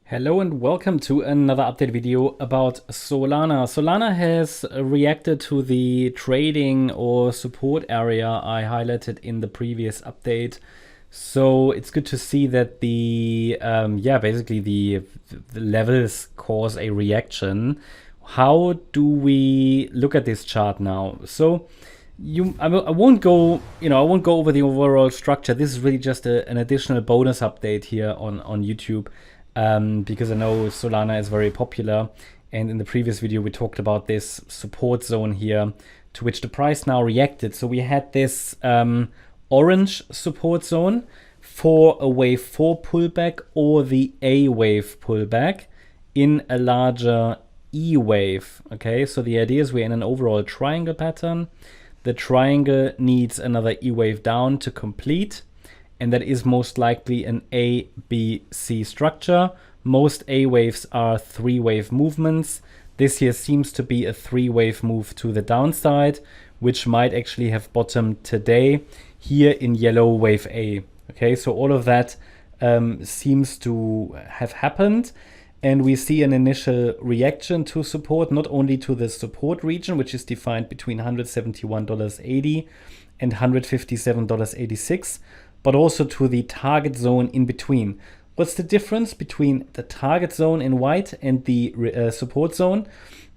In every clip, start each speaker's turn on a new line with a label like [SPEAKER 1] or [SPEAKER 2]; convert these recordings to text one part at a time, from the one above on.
[SPEAKER 1] Hello and welcome to another update video about Solana. Solana has reacted to the trading or support area I highlighted in the previous update. So it's good to see that basically the levels cause a reaction. How do we look at this chart now? So I won't go over the overall structure. This is really just an additional bonus update here on YouTube. Because I know Solana is very popular, and in the previous video we talked about this support zone here to which the price now reacted. So we had this orange support zone for a wave 4 pullback or the A wave pullback in a larger E wave. Okay, so the idea is we're in an overall triangle pattern. The triangle needs another E wave down to complete, and that is most likely an A, B, C structure. Most A waves are 3-wave movements. This here seems to be a 3-wave move to the downside, which might actually have bottomed today here in yellow wave A. Okay, so all of that seems to have happened, and we see an initial reaction to support, not only to the support region, which is defined between $171.80 and $157.86, but also to the target zone in between. What's the difference between the target zone in white and the support zone?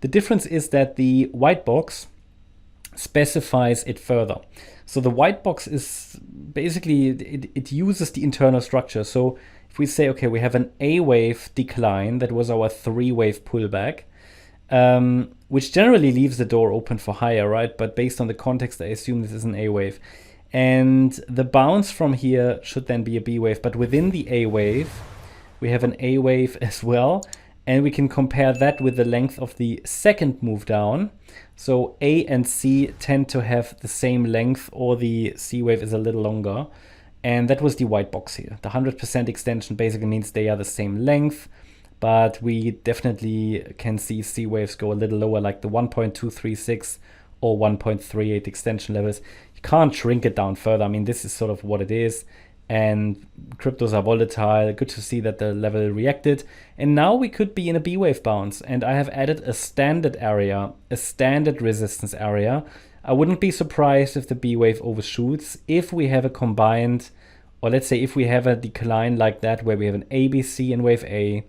[SPEAKER 1] The difference is that the white box specifies it further. So the white box is basically, it uses the internal structure. So if we say, okay, we have an A wave decline, that was our 3-wave pullback, which generally leaves the door open for higher, right? But based on the context, I assume this is an A wave. And the bounce from here should then be a B wave. But within the A wave, we have an A wave as well. And we can compare that with the length of the second move down. So A and C tend to have the same length, or the C wave is a little longer. And that was the white box here. The 100% extension basically means they are the same length. But we definitely can see C waves go a little lower, like the 1.236 or 1.38 extension levels. You can't shrink it down further. I mean, this is sort of what it is, and cryptos are volatile. Good to see that the level reacted, and now we could be in a B wave bounce, and I have added a standard area, a standard resistance area. I wouldn't be surprised if the B wave overshoots if we have a combined, or let's say if we have a decline like that where we have an ABC in wave A,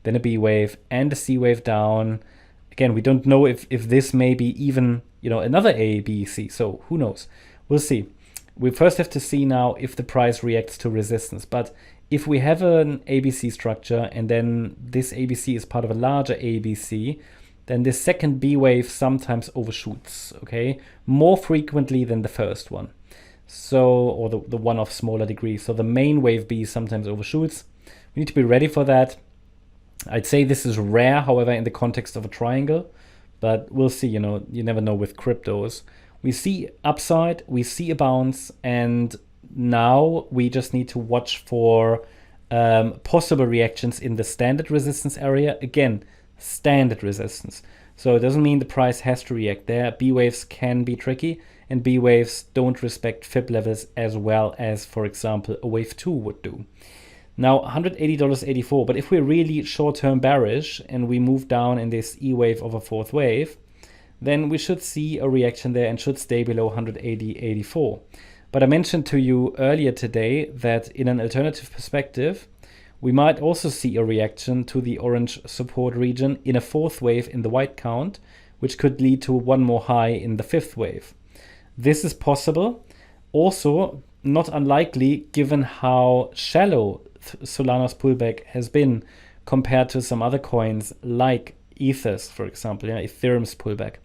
[SPEAKER 1] then a B wave and a C wave down. Again, we don't know if this may be even, another A, B, C. So who knows? We'll see. We first have to see now if the price reacts to resistance. But if we have an ABC structure and then this ABC is part of a larger ABC, then this second B wave sometimes overshoots, okay? More frequently than the first one. So, or the one of smaller degree. So the main wave B sometimes overshoots. We need to be ready for that. I'd say this is rare, however, in the context of a triangle, but we'll see. You never know with cryptos. We see upside, we see a bounce, and now we just need to watch for possible reactions in the standard resistance area. Again, standard resistance. So it doesn't mean the price has to react there. B waves can be tricky, and B waves don't respect Fib levels as well as, for example, a wave 2 would do. Now, $180.84, but if we're really short-term bearish and we move down in this E wave of a fourth wave, then we should see a reaction there and should stay below 180.84. But I mentioned to you earlier today that in an alternative perspective, we might also see a reaction to the orange support region in a fourth wave in the white count, which could lead to one more high in the fifth wave. This is possible. Also, not unlikely given how shallow Solana's pullback has been compared to some other coins like Ethers, for example, Ethereum's pullback.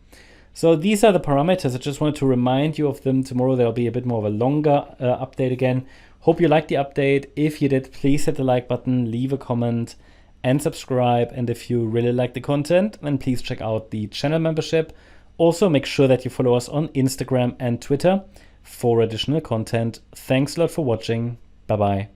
[SPEAKER 1] So these are the parameters. I just wanted to remind you of them. Tomorrow there'll be a bit more of a longer update again. Hope you liked the update. If you did, please hit the like button, leave a comment, and subscribe. And if you really like the content, then please check out the channel membership. Also, make sure that you follow us on Instagram and Twitter for additional content. Thanks a lot for watching. Bye-bye.